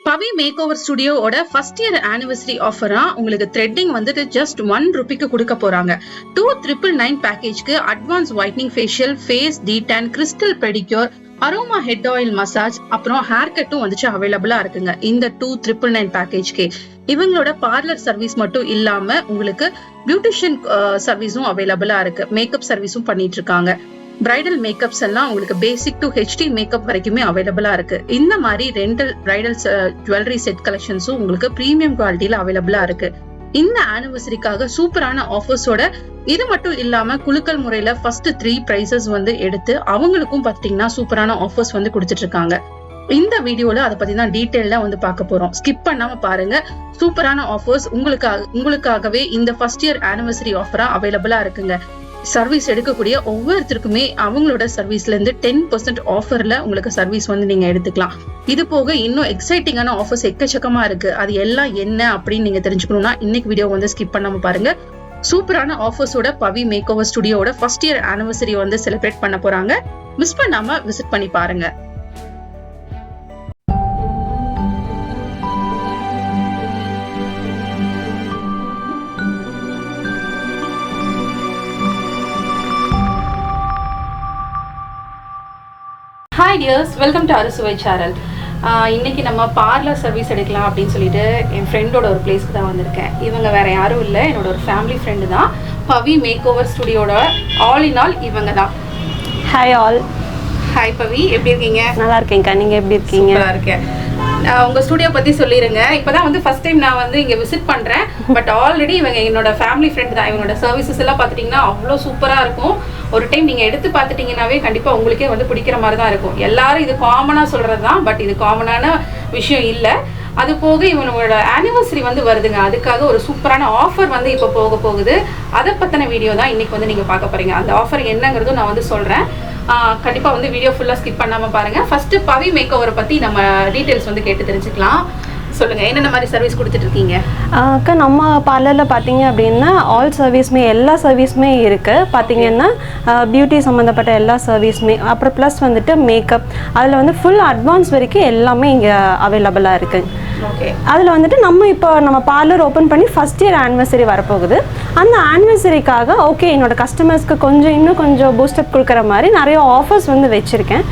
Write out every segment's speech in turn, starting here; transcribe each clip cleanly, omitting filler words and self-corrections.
பவி make over ஸ்டுடியோட first year anniversary ஆஃபரா உங்களுக்கு த்ரெட்டிங் வந்துட்டு ஜஸ்ட் ₹1 கொடுக்க போறாங்க. 2,999 பேக்கேஜ்க்கு advance whitening facial, face detan, crystal pedicure, aroma head oil massage, அப்புறம் ஹேர் கட்டும் வந்துச்சு அவைலபிளா இருக்குங்க. இந்த 2,999 பேக்கேஜ்க்கு இவங்களோட பார்லர் சர்வீஸ் மட்டும் இல்லாம உங்களுக்கு பியூட்டிஷியன் சர்வீஸும் அவைலபிளா இருக்கு. மேக்கப் சர்வீஸும் பண்ணிட்டு இருக்காங்க. பிரைடல் மேக்கப்ஸ் எல்லாம் உங்களுக்கு பேசிக் டு ஹெச்டி மேக்கப் வரைக்குமே அவைலபிளா இருக்கு. இந்த மாதிரி ரெண்டல் பிரைடல் ஜுவல்லரி செட் கலெக்ஷன்ஸும் உங்களுக்கு பிரீமியம் குவாலிட்டியில அவைலபிளா இருக்கு. இந்த ஆனிவர்சரிக்காக சூப்பரான ஆஃபர்ஸோட இது மட்டும் இல்லாம குலுக்கல் முறையில ஃபர்ஸ்ட் 3 பிரைசஸ் வந்து எடுத்து அவங்களுக்கும் பாத்தீங்கன்னா சூப்பரான ஆஃபர்ஸ் வந்து கொடுத்துட்டு இருக்காங்க. இந்த வீடியோல அதை பத்தி தான் டீடைல்ல வந்து பார்க்க போறோம். ஸ்கிப் பண்ணாம பாருங்க. சூப்பரான ஆஃபர்ஸ் உங்களுக்காகவே இந்த ஃபர்ஸ்ட் இயர் ஆனிவர்சரி ஆஃபரா அவைலபிளா இருக்குங்க. சர்வீஸ் எடுக்கக்கூடிய ஒவ்வொருத்தருக்குமே அவங்களோட சர்வீஸ்ல இருந்து 10% ஆஃபர்ல உங்களுக்கு சர்வீஸ் வந்து நீங்க எடுத்துக்கலாம். இது போக இன்னும் எக்ஸைட்டிங்கான ஆஃபர்ஸ் எக்கச்சக்கமா இருக்கு. அது எல்லாம் என்ன அப்படின்னு நீங்க தெரிஞ்சுக்கணும்னா இன்னைக்கு வீடியோ வந்து ஸ்கிப் பண்ணாம பாருங்க. சூப்பரான ஆஃபர்ஸோட பவி மேக் ஓவர் ஸ்டுடியோட ஃபர்ஸ்ட் இயர் ஆனிவர்சரி வந்து செலிப்ரேட் பண்ண போறாங்க. மிஸ் பண்ணாம விசிட் பண்ணி பாருங்க. Hi dears, welcome to Arusuvai channel. இன்னைக்கு நம்ம பார்லர் சர்வீஸ் எடுக்கலாம் அப்படின்னு சொல்லிட்டு என் ஃப்ரெண்டோட ஒரு பிளேஸ்க்கு தான் வந்திருக்கேன். இவங்க வேற யாரும் இல்லை, என்னோட ஒரு ஃபேமிலி ஃப்ரெண்டு தான். பவி மேக் ஓவர் ஸ்டுடியோட ஆல் இன் ஆல் இவங்க தான். Hi all. ஹாய் பவி, எப்படி இருக்கீங்க? நல்லா இருக்கேன்க்கா, நீங்கள் எப்படி இருக்கீங்க? நல்லா இருக்கேன். உங்கள் ஸ்டுடியோ பற்றி சொல்லிடுங்க. இப்போ தான் வந்து ஃபர்ஸ்ட் டைம் நான் வந்து இங்கே விசிட் பண்ணுறேன். பட் ஆல்ரெடி இவங்க என்னோட ஃபேமிலி ஃப்ரெண்ட் தான். இவங்களோட சர்வீசஸ் எல்லாம் பார்த்துட்டிங்கன்னா அவ்வளோ சூப்பராக இருக்கும். ஒரு டைம் நீங்கள் எடுத்து பார்த்துட்டிங்கன்னாவே கண்டிப்பாக உங்களுக்கே வந்து பிடிக்கிற மாதிரி தான் இருக்கும். எல்லாரும் இது காமனாக சொல்கிறது தான், பட் இது காமனான விஷயம் இல்லை. அது போக இவனோட ஆனிவர்சரி வந்து வருதுங்க. அதுக்காக ஒரு சூப்பரான ஆஃபர் வந்து இப்போ போகுது. அதை பற்றின வீடியோ தான் இன்றைக்கி வந்து நீங்கள் பார்க்க போகிறீங்க. அந்த ஆஃபர் என்னங்கிறதும் நான் வந்து சொல்கிறேன். கண்டிப்பாக வந்து வீடியோ ஃபுல்லாக ஸ்கிப் பண்ணாமல் பாருங்கள். ஃபஸ்ட்டு பவி மேக் ஓவரை பற்றி நம்ம டீட்டெயில்ஸ் வந்து கேட்டு தெரிஞ்சுக்கலாம். சொல்லுங்கள், என்னென்ன மாதிரி சர்வீஸ் கொடுத்துட்ருக்கீங்க? அக்கா, நம்ம பார்லரில் பார்த்தீங்க அப்படின்னா ஆல் சர்வீஸுமே எல்லா சர்வீஸுமே இருக்குது. பார்த்தீங்கன்னா பியூட்டி சம்மந்தப்பட்ட எல்லா சர்வீஸுமே, அப்புறம் ப்ளஸ் வந்துட்டு மேக்கப், அதில் வந்து ஃபுல் அட்வான்ஸ் வரைக்கும் எல்லாமே இங்கே அவைலபிளாக இருக்குது. ஓகே. அதில் வந்துட்டு நம்ம பார்லர் ஓப்பன் பண்ணி ஃபஸ்ட் இயர் ஆனிவர்சரி வரப்போகுது. அந்த ஆனிவர்சரிக்காக ஓகே என்னோட கஸ்டமர்ஸ்க்கு இன்னும் கொஞ்சம் பூஸ்டப் கொடுக்குற மாதிரி நிறைய ஆஃபர்ஸ் வந்து வச்சுருக்கேன்.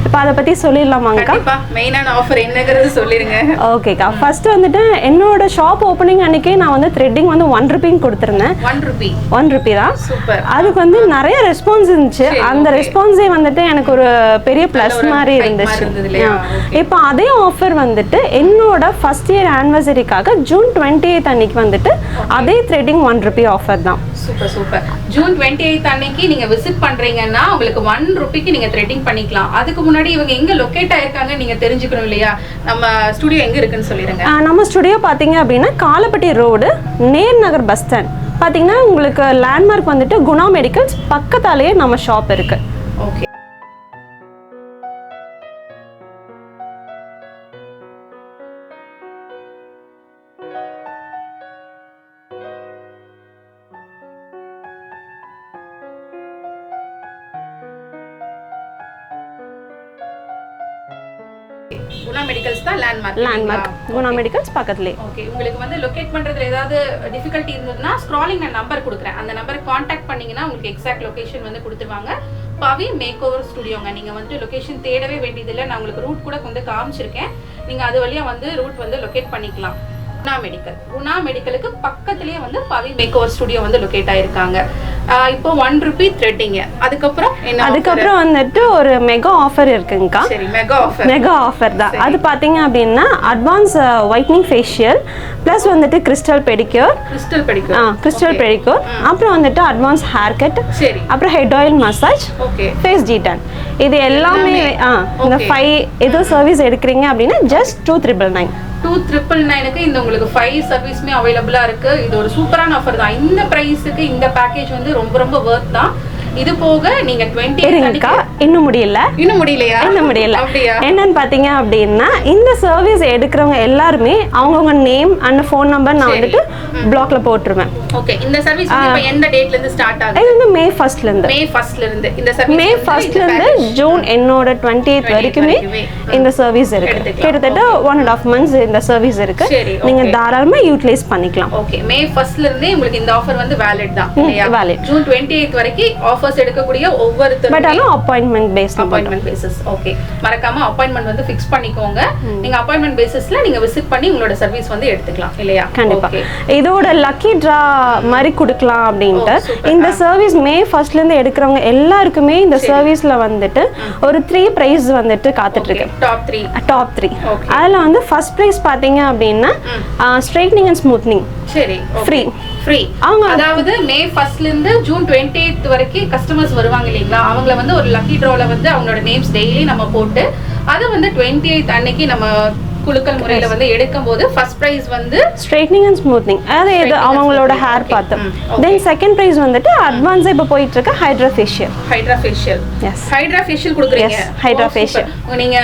இப்போ அதை பற்றி சொல்லிடலாமாங்கக்கா? மெயினான ஆஃபர் என்னங்கிறது சொல்லிடுங்க. ஓகேக்கா, ஃபர்ஸ்ட் வந்துட்டு என்னோட ஷாப் ஓப்பனிங் அன்னைக்கே நான் வந்து த்ரெட்டிங் வந்து ₹1 கொடுத்துருந்தேன். ₹1 தான். சூப்பர். அதுக்கு வந்து நிறைய ரெஸ்பான்ஸ் இருந்துச்சு. அந்த ரெஸ்பான்ஸே வந்துட்டு எனக்கு ஒரு பெரிய ப்ளஸ் மாதிரி இருந்துச்சு. இப்போ அதே ஆஃபர் வந்துட்டு என்னோட ஃபர்ஸ்ட் இயர் ஆனிவர்சரிக்காக ஜூன் 28 அன்னைக்கு வந்துட்டு அதே த்ரெட்டிங் ₹1 ஆஃபர் தான். Super super. ஜூன் 28 அன்னைக்கு நீங்க விசிட் பண்றீங்கன்னா உங்களுக்கு ₹1 நீங்க த்ரெட்டிங் பண்ணிக்கலாம். அதுக்கு முன்னாடி இவங்க எங்க லொகேட் ஆயிருக்காங்க நீங்க தெரிஞ்சுக்கணும் இல்லையா? நம்ம ஸ்டுடியோ எங்க இருக்குன்னு சொல்லிடுங்க. நம்ம ஸ்டுடியோ பாத்தீங்க அப்படின்னா காலப்பட்டி ரோடு, நேர் நகர் பஸ் ஸ்டாண்ட். பாத்தீங்கன்னா உங்களுக்கு லேண்ட்மார்க் வந்துட்டு குணா மெடிக்கல்ஸ் பக்கத்தாலேயே நம்ம ஷாப் இருக்கு. ஓகே. குணா மெடிக்கல்ஸ் தான் லேண்ட்மார்க். குணா மெடிக்கல்ஸ் பக்கத்துலயே. ஓகே. உங்களுக்கு வந்து லொகேட் பண்றதுல ஏதாவது டிஃபிகல்ட்டி இருந்ததுன்னா ஸ்க்ராலிங் நான் நம்பர் கொடுக்குறேன். அந்த நம்பருக்கு காண்டாக்ட் பண்ணீங்கன்னா உங்களுக்கு எக்ஸாக்ட் லொகேஷன் வந்து கொடுத்துருவாங்க. பவி மேக் ஓவர் ஸ்டுடியோங்க. நீங்க வந்து லொகேஷன் தேடவே வேண்டியதில்லை. நான் உங்களுக்கு ரூட் கூட வந்து காமிச்சிருக்கேன். நீங்க அது வழியா வந்து ரூட் வந்து லொகேட் பண்ணிக்கலாம். குணா மெடிக்கலுக்கு பக்கத்துலயே வந்து பவி மேக் ஓவர் ஸ்டுடியோ வந்து லொகேட் ஆயிருக்காங்க. இப்போ ₹1 த்ரெட்டிங். அதுக்கப்புறம் வந்துட்டு ஒரு மெகா ஆஃபர் இருக்குங்கக்கா. சரி, மெகா ஆஃபர் தான். அது பாத்தீங்க அப்படின்னா அட்வான்ஸ் ஒயிட்னிங் ஃபேஷியல் பிளஸ் வந்துட்டு கிறிஸ்டல் பெடிக்யூர், அப்புறம் வந்துட்டு அட்வான்ஸ் ஹேர் கட், அப்புறம் head oil massage, face detan. இது எல்லாமே இந்த 5 ஏதோ சர்வீஸ் எடுக்கிறீங்க அப்படின்னா ஜஸ்ட் 2,999க்கு இந்த உங்களுக்கு 5 சர்வீஸ்மே அவைலபிளா இருக்கு. இது ஒரு சூப்பரான ஆஃபர் தான். இந்த பிரைஸுக்கு இந்த பேக்கேஜ் வந்து ரொம்ப ரொம்ப வர்த் தான். இது போக நீங்க 20 இருங்கக்கா, இன்னும் முடியல. இன்னும் முடியலையா? இன்னும் முடியல. அப்படியா? என்னன்னு பாத்தீங்க அப்படின்னா இந்த சர்வீஸ் எடுக்கிறவங்க எல்லாருமே அவங்கவுங்க நேம் அண்ட் ஃபோன் நம்பர் நான் வந்துட்டு பிளாக்ல போட்டுருவேன். ஓகே. இந்த சர்வீஸ் இப்போ எந்த டேட்ல இருந்து ஸ்டார்ட் ஆகுது? இது வந்து மே 1st ல இருந்து. மே 1st ல இருந்து இந்த சர்வீஸ் மே 1st ல இருந்து ஜூன் என்னோட 28th வரைக்குமே இந்த சர்வீஸ் இருக்கு. கிட்டத்தட்ட 1.5 months இந்த சர்வீஸ் இருக்கு. நீங்க தாராளமா யூட்டிலைஸ் பண்ணிக்கலாம். ஓகே. மே 1st ல இருந்து உங்களுக்கு இந்த ஆஃபர் வந்து வேலிட் தான் இல்லையா? வேலிட். ஜூன் 28th வரைக்கும் ஆஃபர்ஸ் எடுக்கக்கூடிய ஒவ்வொருத்தரும் பட் ஆனா அப்பாயின்ட்மென்ட் பேசிஸ். ஓகே. மறக்காம அப்பாயின்ட்மென்ட் வந்து ஃபிக்ஸ் பண்ணிக்கோங்க. நீங்க அப்பாயின்ட்மென்ட் பேசிஸ்ல நீங்க விசிட் பண்ணி உங்களோட சர்வீஸ் வந்து எடுத்துக்கலாம் இல்லையா? கண்டிப்பா. இதோட லக்கி டிரா மாதிரி கொடுக்கலாம் அப்படின்ட்டு இந்த சர்வீஸ் மே 1st ல இருந்து எடுக்கிறவங்க எல்லாருக்குமே இந்த சர்வீஸ்ல வந்துட்டு ஒரு 3 பிரைஸ் வந்துட்டு காத்துட்டு இருக்கு. டாப் 3. அதுல வந்து ஃபர்ஸ்ட் பிரைஸ் பாத்தீங்க அப்படின்னா ஸ்ட்ரைட்னிங் அண்ட் ஸ்மூத்னிங். சரி. ஃப்ரீ. அதாவது மே 1st ல இருந்து ஜூன் 28th வரைக்கும் கஸ்டமர்ஸ் வருவாங்க இல்லீங்களா? அவங்கள வந்து ஒரு லக்கி டிரால வந்து அவங்களோட நேம்ஸ் டெய்லி நம்ம போட்டு அது வந்து 28th அன்னைக்கு நம்ம குலுக்கல் முறையில வந்து எடுக்கும்போது ஃபர்ஸ்ட் பிரைஸ் வந்து ஸ்ட்ரைட்னிங் அண்ட் ஸ்மூத்னிங். அது இது அவங்களோட ஹேர் பார்த்து. தென் செகண்ட் பிரைஸ் வந்துட்டு அட்வான்ஸா இப்ப போயிட்டு இருக்க hydra facial. Yes, hydra facial குடுக்குறீங்க. ஹைட்ரா ஃபேஷியல் நீங்க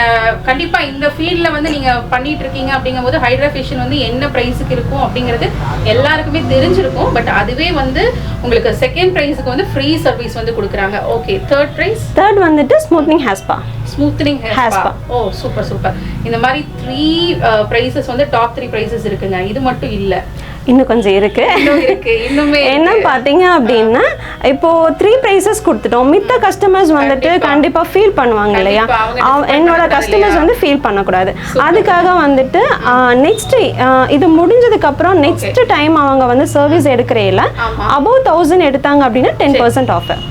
கண்டிப்பா இந்த ஃபீல்ட்ல வந்து நீங்க பண்ணிட்டு இருக்கீங்க அப்படிங்கும்போது ஹைட்ரா ஃபேஷியல் வந்து என்ன பிரைஸ்க்கு இருக்கும் அப்படிங்கிறது எல்லாருக்குமே தெரிஞ்சிருக்கும். பட் அதுவே வந்து உங்களுக்கு செகண்ட் பிரைஸ்க்கு வந்து ஃப்ரீ சர்வீஸ் வந்து கொடுக்குறாங்க. ஓகே. தேர்ட் வந்துட்டு ஸ்மூத்னிங் ஹேர் ஸ்பா. ஓ சூப்பர். இந்த மாதிரி 3 பிரைசஸ் வந்து டாப் 3 பிரைசஸ் இருக்குங்க. இது மட்டும் இல்ல, இன்னும் கொஞ்சம் இருக்கு. இன்னுமே என்ன பாத்தீங்க அப்படின்னா இப்போ 3 பிரைசஸ் கொடுத்துட்டோம். மித்த கஸ்டமர்ஸ் வந்துட்டு கண்டிப்பா ஃபீல் பண்ணுவாங்க இல்லையா? என்னோட கஸ்டமர்ஸ் வந்து ஃபீல் பண்ணக்கூடாது. அதுக்காக வந்துட்டு நெக்ஸ்ட் இது முடிஞ்சதுக்கு அப்புறம் நெக்ஸ்ட் டைம் அவங்க வந்து சர்வீஸ் எடுக்கிறேல above 1000 எடுத்தாங்க அப்படின்னா 10% ஆஃபர்.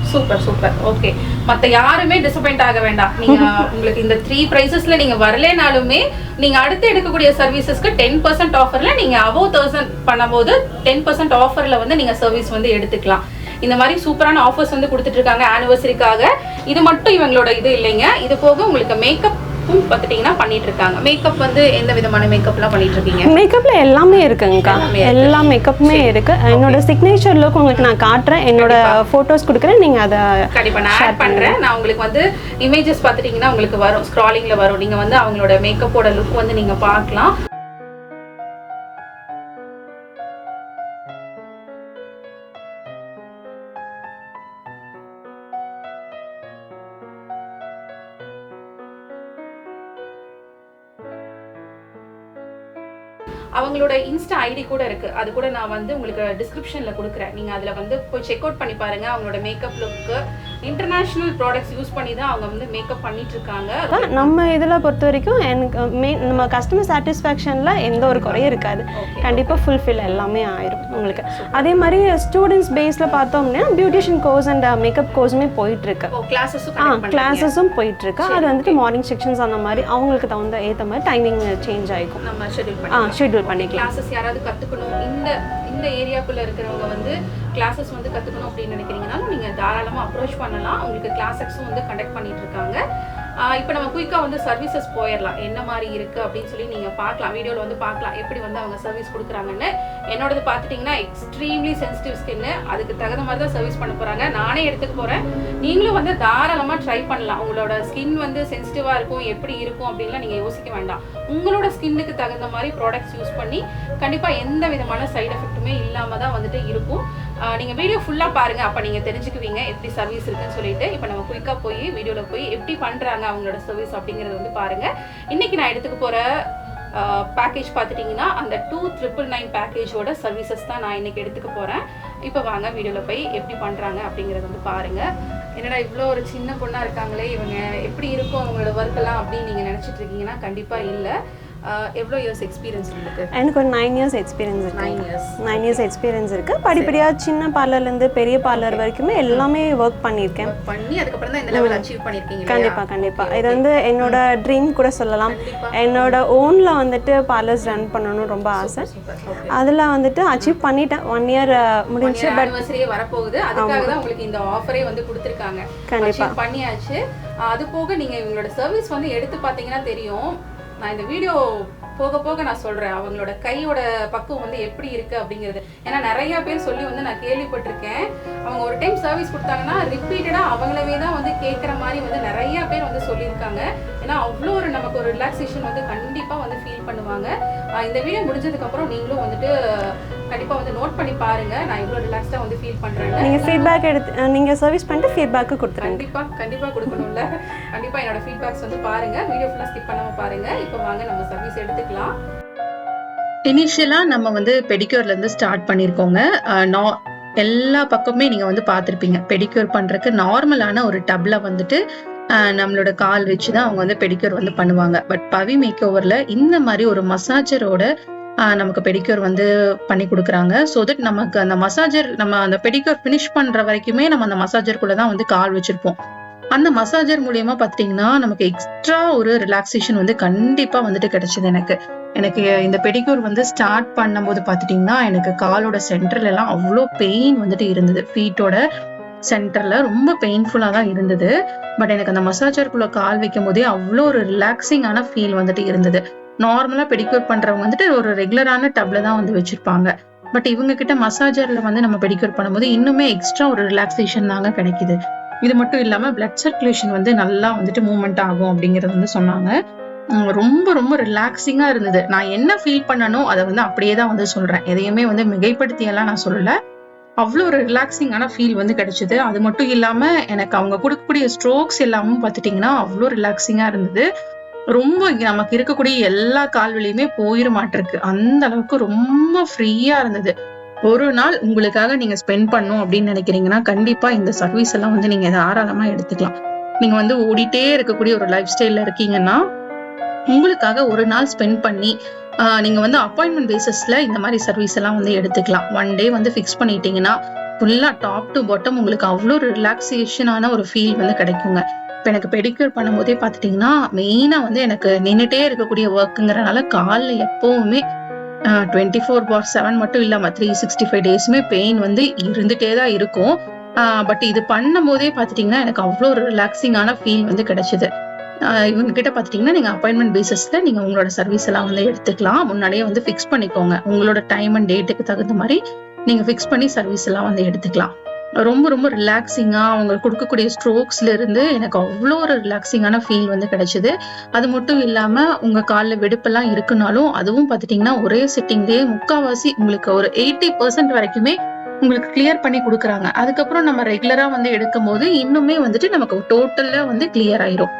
சூப்பர். ஓகே. மத்த யாருமே டிசப்பாயிண்ட் ஆக வேண்டாம். நீங்க உங்களுக்கு இந்த 3 பிரைசஸ்ல நீங்க வரலனாலுமே நீங்க அடுத்து எடுக்கக்கூடிய சர்வீசஸ்க்கு 10% ஆஃபர்ல நீங்க above 1000 பண்ணும்போது 10% ஆஃபர்ல வந்து நீங்க சர்வீஸ் வந்து எடுத்துக்கலாம். இந்த மாதிரி சூப்பரான ஆஃபர்ஸ் வந்து கொடுத்துட்டு இருக்காங்க ஆனிவர்சரிக்காக. இது மட்டும் இவங்களோட இது இல்லைங்க. இது போக உங்களுக்கு மேக்கப் பார்த்துட்டீங்கன்னா பண்ணிட்டு இருக்காங்க. மேக்கப் வந்து எந்த விதமான மேக்கப்லாம் பண்ணிட்டு இருக்கீங்க? மேக்கப்ல எல்லாமே இருக்குங்கக்கா. எல்லா மேக்கப்புமே இருக்கு. என்னோட சிக்னேச்சர் லுக் உங்களுக்கு நான் காட்டுறேன். என்னோட போட்டோஸ் கொடுக்குறேன். நீங்க அதை கண்டிப்பா நான் ஷேர் பண்றேன். நான் உங்களுக்கு வந்து இமேஜஸ் பார்த்துட்டீங்கன்னா உங்களுக்கு வரும், ஸ்க்ராலிங்ல வரும். நீங்க வந்து அவங்களோட மேக்கப்போட லுக் வந்து நீங்க பார்க்கலாம். அவங்களோட இன்ஸ்டா ஐடி கூட இருக்கு. அது கூட நான் வந்து உங்களுக்கு டிஸ்கிரிப்ஷன்ல கொடுக்குறேன். நீங்க அதுல வந்து போய் செக் அவுட் பண்ணி பாருங்க. அவங்களோட மேக்கப் லுக்கு இன்டர்நேஷனல் ப்ராடக்ட்ஸ் யூஸ் பண்ணி தான் அவங்க வந்து மேக்கப் பண்ணிட்டு இருக்காங்க. நம்ம இதுல பொறுத்த வரைக்கும் எனக்கு நம்ம கஸ்டமர் சாட்டிஸ்ஃபேக்ஷன்ல எந்த ஒரு குறையும் இருக்காது. கண்டிப்பா ஃபுல்ஃபில் எல்லாமே ஆயிரும் உங்களுக்கு. அதே மாதிரி ஸ்டூடெண்ட்ஸ் பேஸ்ல பார்த்தோம்னா பியூட்டிஷியன் கோர்ஸ் அண்ட் மேக்கப் கோர்ஸுமே போயிட்டு இருக்கு. கிளாஸஸும் போயிட்டு இருக்கு. அது வந்துட்டு மார்னிங் செக்ஷன்ஸ் அந்த மாதிரி அவங்களுக்கு தகுந்த ஏற்ற மாதிரி டைமிங் சேஞ்ச் ஆயிக்கும். நம்ம ஷெட்யூல் பண்ணிக்கலாம். கிளாஸஸ் யாராவது கத்துக்கணும் இந்த ஏரியாக்குள்ள இருக்கிறவங்க வந்து கிளாஸஸ் வந்து கத்துக்கணும் அப்படின்னு நினைக்கிறீங்கனாலும் நீங்க தாராளமா அப்ரோச் பண்ணலாம். உங்களுக்கு கிளாஸஸும் வந்து கண்டக்ட் பண்ணிட்டு இருக்காங்க. இப்போ நம்ம குயிக்கா வந்து சர்வீசஸ் போயிடலாம். என்ன மாதிரி இருக்கு அப்படின்னு சொல்லி நீங்க பார்க்கலாம். வீடியோல வந்து பார்க்கலாம் எப்படி வந்து அவங்க சர்வீஸ் கொடுக்குறாங்கன்னு. என்னோடது பார்த்துட்டீங்கன்னா எக்ஸ்ட்ரீம்லி சென்சிட்டிவ் ஸ்கின். அதுக்கு தகுந்த மாதிரி தான் சர்வீஸ் பண்ண போறாங்க. நானே எடுத்துக்க போறேன். நீங்களும் வந்து தாராளமா ட்ரை பண்ணலாம். உங்களோட ஸ்கின் வந்து சென்சிட்டிவா இருக்கும், எப்படி இருக்கும் அப்படின்லாம் நீங்க யோசிக்க வேண்டாம். உங்களோட ஸ்கின்னுக்கு தகுந்த மாதிரி ப்ராடக்ட்ஸ் யூஸ் பண்ணி கண்டிப்பா எந்த விதமான சைடு எஃபெக்ட்டுமே இல்லாம தான் வந்துட்டு இருக்கும். நீங்க வீடியோ ஃபுல்லா பாருங்க. அப்ப நீங்க தெரிஞ்சுக்குவீங்க எப்படி சர்வீஸ் இருக்குன்னு சொல்லிட்டு. இப்போ நம்ம குயிக்கா போய் வீடியோல போய் எப்படி பண்றாங்க அவங்களோட சர்வீஸ் அப்படிங்கறது வந்து பாருங்க. இன்னைக்கு நான் எடுத்துக்க போற பேக்கேஜ் பார்த்துட்டீங்கன்னா அந்த 2999 பேக்கேஜோட சர்வீசஸ் தான் நான் இன்னைக்கு எடுத்துக்க போறேன். இப்போ வாங்க வீடியோல போய் எப்படி பண்றாங்க அப்படிங்கறத வந்து பாருங்க. என்னடா இவ்வளோ ஒரு சின்ன பொண்ணா இருக்காங்களே, இவங்க எப்படி இருக்கும் அவங்களோட ஒர்க் எல்லாம் அப்படின்னு நீங்க நினைச்சிட்டு இருக்கீங்கன்னா கண்டிப்பா இல்ல. எவ்வளோ இயர்ஸ் எக்ஸ்பீரியன்ஸ் உங்களுக்கு? எனக்கு ஒரு 9 இயர்ஸ் எக்ஸ்பீரியன்ஸ் இருக்கு. 9 இயர்ஸ் எக்ஸ்பீரியன்ஸ் இருக்கு. படிப்படியாக சின்ன பார்லர்லேருந்து பெரிய பார்லர் வரைக்குமே எல்லாமே ஒர்க் பண்ணியிருக்கேன். அதுக்கப்புறம் தான் இந்த லெவல் அச்சீவ் பண்ணியிருக்கீங்க. கண்டிப்பாக இது வந்து என்னோட ட்ரீம் கூட சொல்லலாம். என்னோட ஓனில் வந்துட்டு பார்லர்ஸ் ரன் பண்ணணும் ரொம்ப ஆசை. அதில் வந்துட்டு அச்சீவ் பண்ணிட்டேன். 1 இயர் முடிஞ்சு. பட் ஆனிவர்சரியே வரப்போகுது. அதுக்காக தான் உங்களுக்கு இந்த ஆஃபரே வந்து கொடுத்துருக்காங்க. கண்டிப்பாக பண்ணியாச்சு. அது போக நீங்கள் இவங்களோட சர்வீஸ் வந்து எடுத்து பார்த்தீங்கன்னா தெரியும். நான் இந்த வீடியோ போக போக நான் சொல்றேன் அவங்களோட கையோட பக்குவம் வந்து எப்படி இருக்கு அப்படிங்கிறது. ஏன்னா நிறைய பேர் சொல்லி வந்து நான் கேள்விப்பட்டிருக்கேன், அவங்க ஒரு டைம் சர்வீஸ் கொடுத்தாங்கன்னா ரிப்பீட்டடா அவங்களவே தான் வந்து கேட்குற மாதிரி வந்து நிறைய பேர் வந்து சொல்லியிருக்காங்க. ஏன்னா அவ்வளோ ஒரு நமக்கு ஒரு ரிலாக்ஸேஷன் வந்து கண்டிப்பா வந்து ஃபீல் பண்ணுவாங்க. இந்த வீடியோ முடிஞ்சதுக்கு அப்புறம் நீங்களும் வந்துட்டு கண்டிப்பா வந்து நோட் பண்ணி பாருங்க நான் இவ்வளோ ரிலாக்ஸ்டா வந்து ஃபீல் பண்றேன். நீங்க ஃபீட்பேக் எடுத்து நீங்க சர்வீஸ் பண்ணிட்டு ஃபீட்பேக் கொடுத்துருங்க. கண்டிப்பா கொடுக்கணும்ல. கண்டிப்பா என்னோட ஃபீட்பேக்ஸ் வந்து பாருங்க, வீடியோ ஃபுல்லா ஸ்கிப் பண்ணாம பாருங்க. இப்போ வாங்க நம்ம சர்வீஸ் எடுத்துக்கலாம். இனிஷியலா நம்ம வந்து பெடிக்யூர்ல இருந்து ஸ்டார்ட் பண்ணிருக்கோங்க. எல்லா பக்கமே நீங்க வந்து பார்த்திருப்பீங்க. பெடிக்யூர் பண்றதுக்கு நார்மலான ஒரு டப்ல வந்துட்டு நம்மளோட கால் வச்சுதான் அவங்க வந்து பெடிக்யூர் வந்து பண்ணுவாங்க. பட் பவி மேக் ஓவர்ல இந்த மாதிரி ஒரு மசாஜரோட நமக்கு பெடிக்யூர் வந்து பண்ணி கொடுக்குறாங்க. ஸோ தட் நமக்கு அந்த மசாஜர் நம்ம அந்த பெடிக்யூர் ஃபினிஷ் பண்ற வரைக்குமே நம்ம அந்த மசாஜருக்குள்ள தான் வந்து கால் வச்சிருப்போம். அந்த மசாஜர் மூலியமா பாத்தீங்கன்னா நமக்கு எக்ஸ்ட்ரா ஒரு ரிலாக்ஸேஷன் வந்து கண்டிப்பா வந்துட்டு கிடைச்சது. எனக்கு இந்த பெடிக்யூர் வந்து ஸ்டார்ட் பண்ணும்போது பாத்துட்டீங்கன்னா எனக்கு காலோட சென்டர்ல எல்லாம் அவ்வளோ பெயின் வந்துட்டு இருந்தது. ஃபீட்டோட சென்டர்ல ரொம்ப பெயின்ஃபுல்லா தான் இருந்தது. பட் எனக்கு அந்த மசாஜருக்குள்ள கால் வைக்கும் போதே அவ்வளோ ஒரு ரிலாக்ஸிங்கான ஃபீல் வந்துட்டு இருந்தது. நார்மலா பெடிக்யூர் பண்றவங்க வந்துட்டு ஒரு ரெகுலரான டப்ல தான் வந்து வச்சிருப்பாங்க. பட் இவங்க கிட்ட மசாஜர்ல வந்து நம்ம பெடிக்யூர் பண்ணும்போது இன்னுமே எக்ஸ்ட்ரா ஒரு ரிலாக்ஸேஷன் தாங்க கிடைக்குது. இது மட்டும் இல்லாம பிளட் சர்க்குலேஷன் வந்து நல்லா வந்துட்டு மூவ்மெண்ட் ஆகும் அப்படிங்கறது வந்து சொன்னாங்க. ரொம்ப ரொம்ப ரிலாக்ஸிங்கா இருந்தது. நான் என்ன ஃபீல் பண்ணணும் அதை வந்து அப்படியே தான் வந்து சொல்றேன். எதையுமே வந்து மிகைப்படுத்தி எல்லாம் நான் சொல்லல. அவ்வளோ ஒரு ரிலாக்ஸிங்கான ஃபீல் வந்து கிடைச்சது. அது மட்டும் இல்லாம எனக்கு அவங்க கொடுக்கக்கூடிய ஸ்ட்ரோக்ஸ் எல்லாமும் பார்த்துட்டீங்கன்னா அவ்வளோ ரிலாக்ஸிங்கா இருந்தது. ரொம்ப நமக்கு இருக்கக்கூடிய எல்லா கால்வலியுமே போயிட மாட்டிருக்கு. அந்த அளவுக்கு ரொம்ப ஃப்ரீயா இருந்தது. ஒரு நாள் உங்களுக்காக நீங்க ஸ்பெண்ட் பண்ணும் அப்படின்னு நினைக்கிறீங்கன்னா கண்டிப்பா இந்த சர்வீஸ் எல்லாம் வந்து நீங்க தாராளமா எடுத்துக்கலாம். நீங்க வந்து ஓடிட்டே இருக்கக்கூடிய ஒரு லைஃப் ஸ்டைல்ல இருக்கீங்கன்னா உங்களுக்காக ஒரு நாள் ஸ்பெண்ட் பண்ணி நீங்க வந்து அப்பாயின்மெண்ட் பேசிஸ்ல இந்த மாதிரி சர்வீஸ் எல்லாம் வந்து எடுத்துக்கலாம். ஒன் டே வந்து ஃபிக்ஸ் பண்ணிட்டீங்கன்னா ஃபுல்லா டாப் டு பாட்டம் உங்களுக்கு அவ்வளோ ஒரு ரிலாக்ஸேஷனான ஒரு ஃபீல் வந்து கிடைக்குங்க. இப்போ எனக்கு பெடிக்யூர் பண்ணும்போதே பார்த்துட்டீங்கன்னா மெயினா வந்து எனக்கு நின்றுட்டே இருக்கக்கூடிய ஒர்க்குங்கிறனால காலில் எப்பவுமே 24/7 மட்டும் இல்லாம 365 டேஸுமே பெயின் வந்து இருந்துட்டே தான் இருக்கும். பட் இது பண்ணும் போதே பார்த்துட்டீங்கன்னா எனக்கு அவ்வளோ ஒரு ரிலாக்ஸிங்கான ஃபீல் வந்து கிடைச்சது. இவங்க கிட்ட பாத்தீங்கன்னா நீங்க அப்பாயின்மெண்ட் பேசிஸ்ல நீங்க உங்களோட சர்வீஸ் எல்லாம் வந்து எடுத்துக்கலாம். முன்னாடியே வந்து ஃபிக்ஸ் பண்ணிக்கோங்க. உங்களோட டைம் அண்ட் டேட்டுக்கு தகுந்த மாதிரி நீங்க ஃபிக்ஸ் பண்ணி சர்வீஸ் எல்லாம் வந்து எடுத்துக்கலாம். ரொம்ப ரொம்ப ரிலாக்ஸிங்கா அவங்க கொடுக்கக்கூடிய ஸ்ட்ரோக்ஸ்ல இருந்து எனக்கு அவ்வளோ ஒரு ரிலாக்ஸிங்கான ஃபீல் வந்து கிடைச்சது. அது மட்டும் இல்லாம உங்க காலில் வெடிப்பெல்லாம் இருக்குனாலும் அதுவும் பாத்துட்டீங்கன்னா ஒரே செட்டிங்லேயே முக்காவாசி உங்களுக்கு ஒரு 80% வரைக்குமே உங்களுக்கு கிளியர் பண்ணி கொடுக்குறாங்க. அதுக்கப்புறம் நம்ம ரெகுலரா வந்து எடுக்கும் போது இன்னுமே வந்துட்டு நமக்கு டோட்டலா வந்து கிளியர் ஆயிரும்.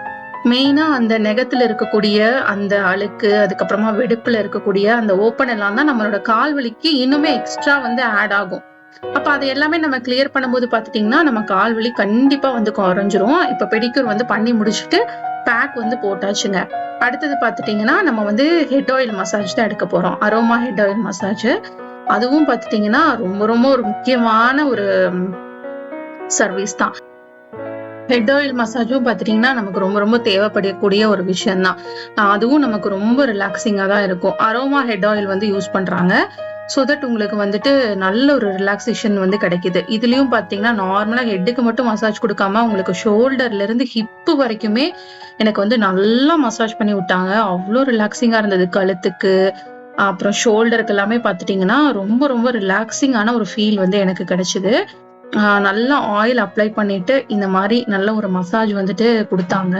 மெயினா அந்த நெகத்துல இருக்கக்கூடிய அந்த அழுக்கு, அதுக்கப்புறமா வெடிப்புல இருக்கக்கூடிய அந்த ஓப்பன் எல்லாம் தான் நம்மளோட கால் வலிக்கு இன்னுமே எக்ஸ்ட்ரா வந்து ஆட் ஆகும். அப்ப அது எல்லாமே நம்ம கிளியர் பண்ணும்போது பாத்துட்டீங்கன்னா நம்ம கால் வலி கண்டிப்பா வந்து குறைஞ்சிரும். இப்ப பெடிக்யூர் வந்து பண்ணி முடிச்சுட்டு பேக் வந்து போட்டாச்சுங்க. அடுத்தது பாத்துட்டீங்கன்னா நம்ம வந்து ஹெட் ஆயில் மசாஜ் தான் எடுக்க போறோம். Aroma head oil massage. அதுவும் பாத்துட்டீங்கன்னா ரொம்ப ரொம்ப ஒரு முக்கியமான ஒரு சர்வீஸ் தான். ஹெட் ஆயில் மசாஜும் பாத்துட்டீங்கன்னா நமக்கு ரொம்ப ரொம்ப தேவைப்படக்கூடிய ஒரு விஷயம் தான். அதுவும் நமக்கு ரொம்ப ரிலாக்ஸிங்கா தான் இருக்கும். அரோமா ஹெட் ஆயில் வந்து யூஸ் பண்றாங்க. ஸோ தட் உங்களுக்கு வந்துட்டு நல்ல ஒரு ரிலாக்ஸேஷன் வந்து கிடைக்குது. இதுலயும் பாத்தீங்கன்னா நார்மலா ஹெட்டுக்கு மட்டும் மசாஜ் கொடுக்காம உங்களுக்கு ஷோல்டர்ல இருந்து ஹிப்பு வரைக்குமே எனக்கு வந்து நல்லா மசாஜ் பண்ணி விட்டாங்க. அவ்வளோ ரிலாக்ஸிங்கா இருந்தது. கழுத்துக்கு அப்புறம் ஷோல்டருக்கு எல்லாமே பாத்துட்டீங்கன்னா ரொம்ப ரொம்ப ரிலாக்ஸிங்கான ஒரு ஃபீல் வந்து எனக்கு கிடைச்சது. நல்லா ஆயில் அப்ளை பண்ணிட்டு இந்த மாதிரி நல்ல ஒரு மசாஜ் வந்துட்டு கொடுத்தாங்க.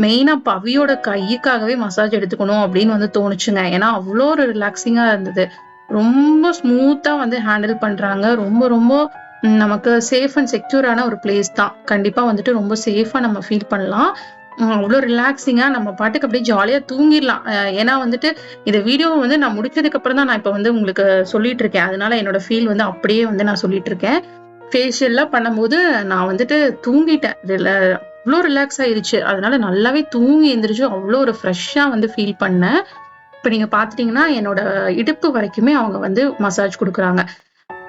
மெயினா பவியோட கைக்காகவே மசாஜ் எடுத்துக்கணும் அப்படின்னு வந்து தோணுச்சுங்க. ஏன்னா அவ்வளோ ஒரு ரிலாக்ஸிங்கா இருந்தது. ரொம்ப ஸ்மூத்தா வந்து ஹேண்டில் பண்றாங்க. ரொம்ப ரொம்ப நமக்கு சேஃப் அண்ட் செக்யூரான ஒரு பிளேஸ் தான். கண்டிப்பா வந்துட்டு ரொம்ப சேஃபா நம்ம ஃபீல் பண்ணலாம். அவ்வளோ ரிலாக்ஸிங்கா நம்ம பாட்டுக்கு அப்படியே ஜாலியா தூங்கிடலாம். ஏன்னா வந்துட்டு இந்த வீடியோ வந்து நான் முடிச்சதுக்கு அப்புறம் தான் நான் இப்ப வந்து உங்களுக்கு சொல்லிட்டு இருக்கேன். அதனால என்னோட ஃபீல் வந்து அப்படியே வந்து நான் சொல்லிட்டு இருக்கேன். ஃபேஷியல்லாம் பண்ணும்போது நான் வந்துட்டு தூங்கிட்டேன். அவ்வளோ ரிலாக்ஸ் ஆயிருச்சு. அதனால நல்லாவே தூங்கி எந்திரிச்சு அவ்வளோ ஒரு ஃப்ரெஷ்ஷா வந்து ஃபீல் பண்ணேன். இப்போ நீங்க பாத்துட்டீங்கன்னா என்னோட இடுப்பு வரைக்குமே அவங்க வந்து மசாஜ் கொடுக்குறாங்க.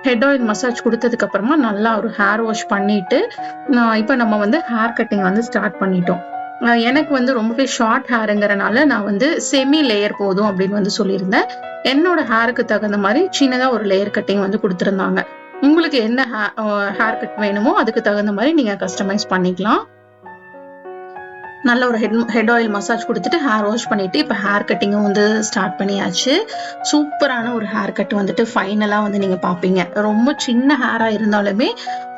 ஹெட் ஆயில் மசாஜ் கொடுத்ததுக்கு அப்புறமா நல்லா ஒரு ஹேர் வாஷ் பண்ணிட்டு இப்போ நம்ம வந்து ஹேர் கட்டிங் வந்து ஸ்டார்ட் பண்ணிட்டோம். எனக்கு வந்து ரொம்பவே ஷார்ட் ஹேருங்கிறனால நான் வந்து செமி லேயர் போதும் அப்படின்னு வந்து சொல்லியிருந்தேன். என்னோட ஹேருக்கு தகுந்த மாதிரி சின்னதா ஒரு லேயர் கட்டிங் வந்து கொடுத்துருந்தாங்க. உங்களுக்கு என்ன ஹேர் கட் வேணுமோ அதுக்கு தகுந்த மாதிரி நீங்க கஸ்டமைஸ் பண்ணிக்கலாம். நல்ல ஒரு ஹெட் ஆயில் மசாஜ் கொடுத்துட்டு ஹேர் வாஷ் பண்ணிட்டு இப்போ ஹேர் கட்டிங்கும் வந்து ஸ்டார்ட் பண்ணியாச்சு. சூப்பரான ஒரு ஹேர் கட் வந்துட்டு ஃபைனலாக வந்து நீங்கள் பார்ப்பீங்க. ரொம்ப சின்ன ஹேராக இருந்தாலுமே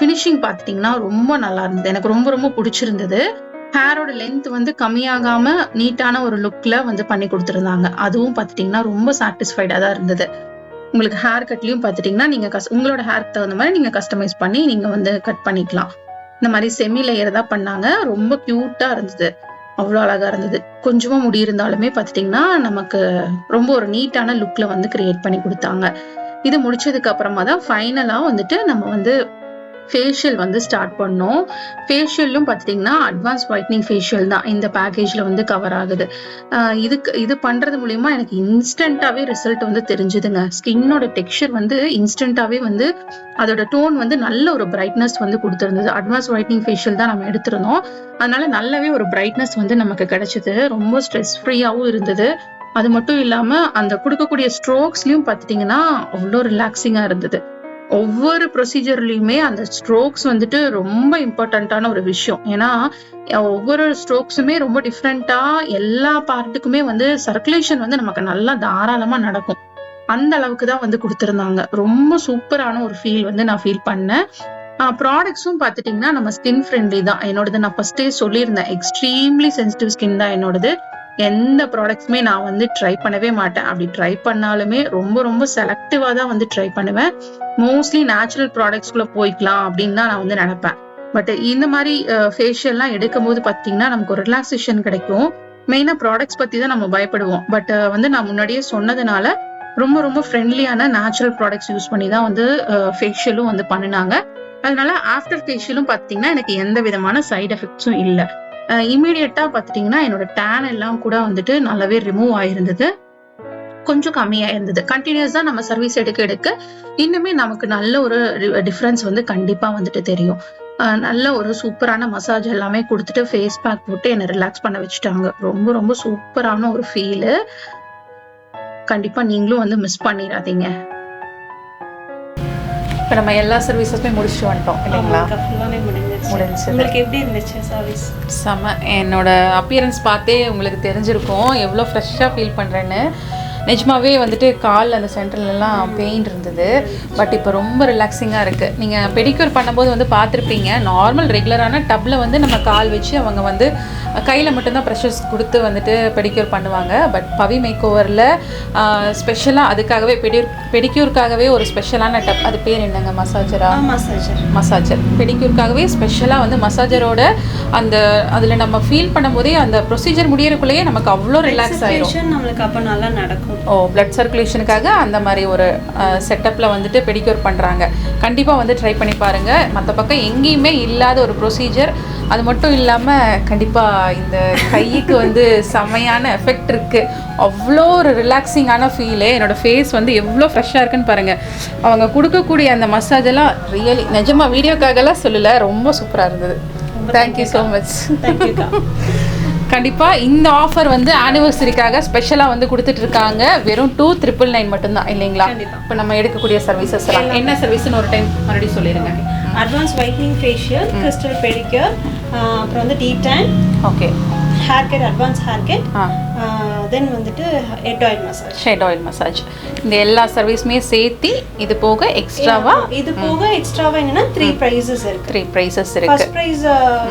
ஃபினிஷிங் பார்த்துட்டிங்கன்னா ரொம்ப நல்லா இருந்தது. எனக்கு ரொம்ப ரொம்ப பிடிச்சிருந்தது. ஹேரோட லென்த் வந்து கம்மியாகாம நீட்டான ஒரு லுக்ல வந்து பண்ணி கொடுத்துருந்தாங்க. அதுவும் பார்த்துட்டிங்கன்னா ரொம்ப சாட்டிஸ்ஃபைடாக தான் இருந்தது. உங்களுக்கு ஹேர் கட்லையும் பார்த்துட்டிங்கன்னா நீங்கள் உங்களோட ஹேருக்கு தகுந்த மாதிரி நீங்கள் கஸ்டமைஸ் பண்ணி நீங்கள் வந்து கட் பண்ணிக்கலாம். இந்த மாதிரி செமி லேயர் தான் பண்ணாங்க. ரொம்ப கியூட்டா இருந்தது. அவ்வளோ அழகா இருந்தது. கொஞ்சமா முடி இருந்தாலுமே பார்த்துட்டிங்கன்னா நமக்கு ரொம்ப ஒரு நீட்டான லுக்ல வந்து கிரியேட் பண்ணி கொடுத்தாங்க. இது முடிச்சதுக்கு அப்புறமா தான் ஃபைனலா வந்துட்டு நம்ம வந்து ஃபேஷியல் வந்து ஸ்டார்ட் பண்ணோம். ஃபேஷியலும் பார்த்துட்டிங்கன்னா அட்வான்ஸ் ஒயிட்னிங் ஃபேஷியல் தான் இந்த பேக்கேஜில் வந்து கவர் ஆகுது. இது பண்ணுறது மூலிமா எனக்கு இன்ஸ்டண்ட்டாகவே ரிசல்ட் வந்து தெரிஞ்சுதுங்க. ஸ்கின்னோட டெக்ஸ்சர் வந்து இன்ஸ்டண்ட்டாகவே வந்து அதோட டோன் வந்து நல்ல ஒரு பிரைட்னஸ் வந்து கொடுத்துருந்தது. அட்வான்ஸ் ஒயிட்னிங் ஃபேஷியல் தான் நம்ம எடுத்திருந்தோம். அதனால நல்லாவே ஒரு பிரைட்னஸ் வந்து நமக்கு கிடைச்சது. ரொம்ப ஸ்ட்ரெஸ் ஃப்ரீயாகவும் இருந்தது. அது மட்டும் இல்லாமல் அந்த கொடுக்கக்கூடிய ஸ்ட்ரோக்ஸ்லையும் பார்த்துட்டிங்கன்னா அவ்வளோ ரிலாக்ஸிங்காக இருந்தது. ஒவ்வொரு ப்ரொசீஜர்லயுமே அந்த ஸ்ட்ரோக்ஸ் வந்துட்டு ரொம்ப இம்பார்ட்டன்டான ஒரு விஷயம். ஏன்னா ஒவ்வொரு ஸ்ட்ரோக்ஸுமே ரொம்ப டிஃப்ரெண்டா எல்லா பார்ட்டுக்குமே வந்து சர்க்குலேஷன் வந்து நமக்கு நல்லா தாராளமா நடக்கும். அந்த அளவுக்கு தான் வந்து கொடுத்துருந்தாங்க. ரொம்ப சூப்பரான ஒரு ஃபீல் வந்து நான் ஃபீல் பண்ணேன். ப்ராடக்ட்ஸும் பார்த்துட்டிங்கன்னா நம்ம ஸ்கின் ஃப்ரெண்ட்லி தான். என்னோடது நான் ஃபர்ஸ்டே சொல்லியிருந்தேன், எக்ஸ்ட்ரீம்லி சென்சிட்டிவ் ஸ்கின் தான் என்னோடது. எந்த ப்ராடக்ட்ஸுமே நான் வந்து ட்ரை பண்ணவே மாட்டேன். அப்படி ட்ரை பண்ணாலுமே ரொம்ப ரொம்ப செலக்டிவா தான் வந்து ட்ரை பண்ணுவேன். மோஸ்ட்லி நேச்சுரல் ப்ராடக்ட்ஸ்குள்ள போய்க்கலாம் அப்படின்னு தான் நான் வந்து நினைப்பேன். பட் இந்த மாதிரி ஃபேஷியல்லாம் எடுக்கும் போது பார்த்தீங்கன்னா நமக்கு ஒரு ரிலாக்ஸேஷன் கிடைக்கும். மெயினா ப்ராடக்ட்ஸ் பத்தி தான் நம்ம பயப்படுவோம். பட் வந்து நான் முன்னாடியே சொன்னதுனால ரொம்ப ரொம்ப ஃப்ரெண்ட்லியான நேச்சுரல் ப்ராடக்ட்ஸ் யூஸ் பண்ணி தான் வந்து ஃபேஷியலும் வந்து பண்ணினாங்க. அதனால ஆஃப்டர் ஃபேஷியலும் பார்த்தீங்கன்னா எனக்கு எந்த விதமான சைட் எஃபெக்ட்ஸும் இல்லை. இமீடியட்டா பார்த்துட்டிங்கன்னா என்னோட டேன் எல்லாம் கூட வந்துட்டு நல்லாவே ரிமூவ் ஆயிருந்தது. கொஞ்சம் கம்மியா இருந்தது. கண்டினியூஸா நம்ம சர்வீஸ் எடுக்க இன்னுமே நமக்கு நல்ல ஒரு டிஃபரன்ஸ் வந்து கண்டிப்பா வந்துட்டு தெரியும். நல்ல ஒரு சூப்பரான மசாஜ் எல்லாமே கொடுத்துட்டு ஃபேஸ் பேக் போட்டு என்னை ரிலாக்ஸ் பண்ண வச்சுட்டாங்க. ரொம்ப ரொம்ப சூப்பரான ஒரு ஃபீலு. கண்டிப்பா நீங்களும் வந்து மிஸ் பண்ணிடாதீங்க. இப்போ நம்ம எல்லா சர்வீஸஸுமே முடிச்சுட்டு வந்துட்டோம் இல்லைங்களா? முடிஞ்சு. உங்களுக்கு எப்படி இருந்துச்சு சர்வீஸ்? செம்ம. என்னோட அப்பியரன்ஸ் பார்த்தே உங்களுக்கு தெரிஞ்சிருக்கும் எவ்வளோ ஃப்ரெஷ்ஷாக ஃபீல் பண்ணுறேன்னு. நிஜமாவே வந்துட்டு கால் அந்த சென்டர்லலாம் பெயின் இருந்தது. பட் இப்போ ரொம்ப ரிலாக்ஸிங்காக இருக்குது. நீங்கள் பெடிக்யூர் பண்ணும்போது வந்து பார்த்துருப்பீங்க, நார்மல் ரெகுலரான டப்பில் வந்து நம்ம கால் வச்சு அவங்க வந்து கையில் மட்டும்தான் ப்ரெஷர்ஸ் கொடுத்து வந்துட்டு பெடிக்யூர் பண்ணுவாங்க. பட் பவி மேக் ஓவரில் ஸ்பெஷலாக அதுக்காகவே பெடிக்யூருக்காகவே ஒரு ஸ்பெஷலான டப், அது பேர் என்னங்க? மசாஜர். பெடிக்யூருக்காகவே ஸ்பெஷலாக வந்து மசாஜரோட அந்த அதில் நம்ம ஃபீல் பண்ணும்போதே அந்த ப்ரொசீஜர் முடியறதுக்குள்ளேயே நமக்கு அவ்வளோ ரிலாக்ஸ் ஆயிடும். நம்மளுக்கு அப்போ நல்லா நடக்கும். பிளட் சர்க்குலேஷனுக்காக அந்த மாதிரி ஒரு செட்டப்பில் வந்துட்டு பெடிக்யூர் பண்ணுறாங்க. கண்டிப்பாக வந்து ட்ரை பண்ணி பாருங்கள். மற்ற பக்கம் எங்கேயுமே இல்லாத ஒரு ப்ரொசீஜர். அது மட்டும் இல்லாமல் கண்டிப்பாக இந்த கைக்கு வந்து செமையான எஃபெக்ட் இருக்குது. அவ்வளோ ஒரு ரிலாக்ஸிங்கான ஃபீலு. என்னோடய ஃபேஸ் வந்து எவ்வளோ ஃப்ரெஷ்ஷாக இருக்குன்னு பாருங்கள். அவங்க கொடுக்கக்கூடிய அந்த மசாஜ் எல்லாம் ரியலி நிஜமாக வீடியோக்காகலாம் சொல்லலை, ரொம்ப சூப்பராக இருந்தது. Thank you so much. கண்டிப்பாக இந்த ஆஃபர் வந்து ஆனிவர்சரிக்காக ஸ்பெஷலாக வந்து கொடுத்துட்டு இருக்காங்க. வெறும் 2,999 மட்டும்தான் இல்லைங்களா? இப்போ நம்ம எடுக்கக்கூடிய சர்வீசஸ் எல்லாம் என்ன சர்வீஸ்னு ஒரு டைம் மறுபடியும் சொல்லிடுங்க. Advance whitening facial, crystal pedicure, அப்புறம் வந்து detan, okay, hair cut, advance hair cut, then வந்துட்டு ஹெட் ஆயில் மசாஜ். இந்த எல்லா சர்வீஸுமே சேர்த்து இது போக எக்ஸ்ட்ராவா என்னன்னா 3 பிரைசஸ் இருக்கு. ஃபர்ஸ்ட் பிரைஸ்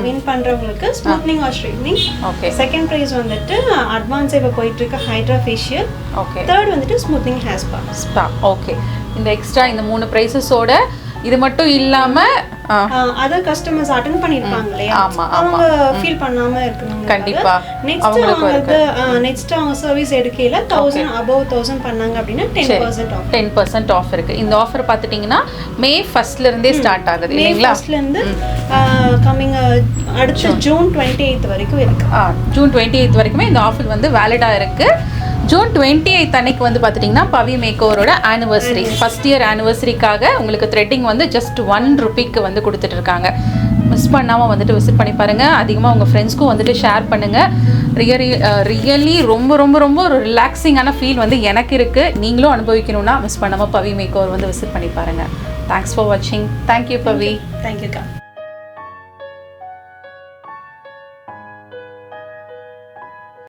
வின் பண்றவங்களுக்கு smoothening or straightening. Okay. Second prize வந்துட்டு அட்வான்ஸ் இப்ப போயிட்டு இருக்க ஹைட்ரா ஃபேஷியல். ஓகே. தேர்ட் வந்துட்டு ஸ்மூத்னிங் ஹேர் ஸ்பா. ஓகே. இந்த எக்ஸ்ட்ரா இந்த 3 பிரைசஸோட இது மட்டும் இல்லாம அதர் கஸ்டமர்ஸ் அட்டெண்ட் பண்ணிருப்பாங்க இல்லையா, அவங்க ஃபீல் பண்ணாம இருக்கணும். கண்டிப்பா நெக்ஸ்ட் அவங்க சர்வீஸ் எடுக்கையில 1000 above 1000 பண்ணாங்க அப்படினா 10% ஆஃப் இருக்கு. இந்த ஆஃபர் பாத்துட்டீங்கன்னா மே 1st இருந்தே ஸ்டார்ட் ஆகுது இல்லைங்களா? மே 1st இருந்து கமிங் அடுத்த ஜூன் 28th வரைக்கும் இருக்கு. ஜூன் 28th வரைக்குமே இந்த ஆஃபர் வந்து வேலிடா இருக்கு. ஜூன் 28th அன்னைக்கு வந்து பார்த்துட்டிங்கன்னா பவி மேக் ஓவரோட ஆனிவர்சரி, ஃபர்ஸ்ட் இயர் ஆனிவர்சரிக்காக உங்களுக்கு த்ரெட்டிங் வந்து ஜஸ்ட் 1 ரூபிக்கு வந்து கொடுத்துட்டு இருக்காங்க. மிஸ் பண்ணாமல் வந்துட்டு விசிட் பண்ணி பாருங்கள். அதிகமாக உங்கள் ஃப்ரெண்ட்ஸ்க்கும் வந்துட்டு ஷேர் பண்ணுங்கள். ரியலி ரொம்ப ரொம்ப ரொம்ப ஒரு ரிலாக்ஸிங்கான ஃபீல் வந்து எனக்கு இருக்குது. நீங்களும் அனுபவிக்கணும்னா மிஸ் பண்ணாமல் பவி மேக் ஓவர் வந்து விசிட் பண்ணி பாருங்கள். தேங்க்ஸ் ஃபார் வாட்சிங். தேங்க்யூ பவி. தேங்க்யூக்கா.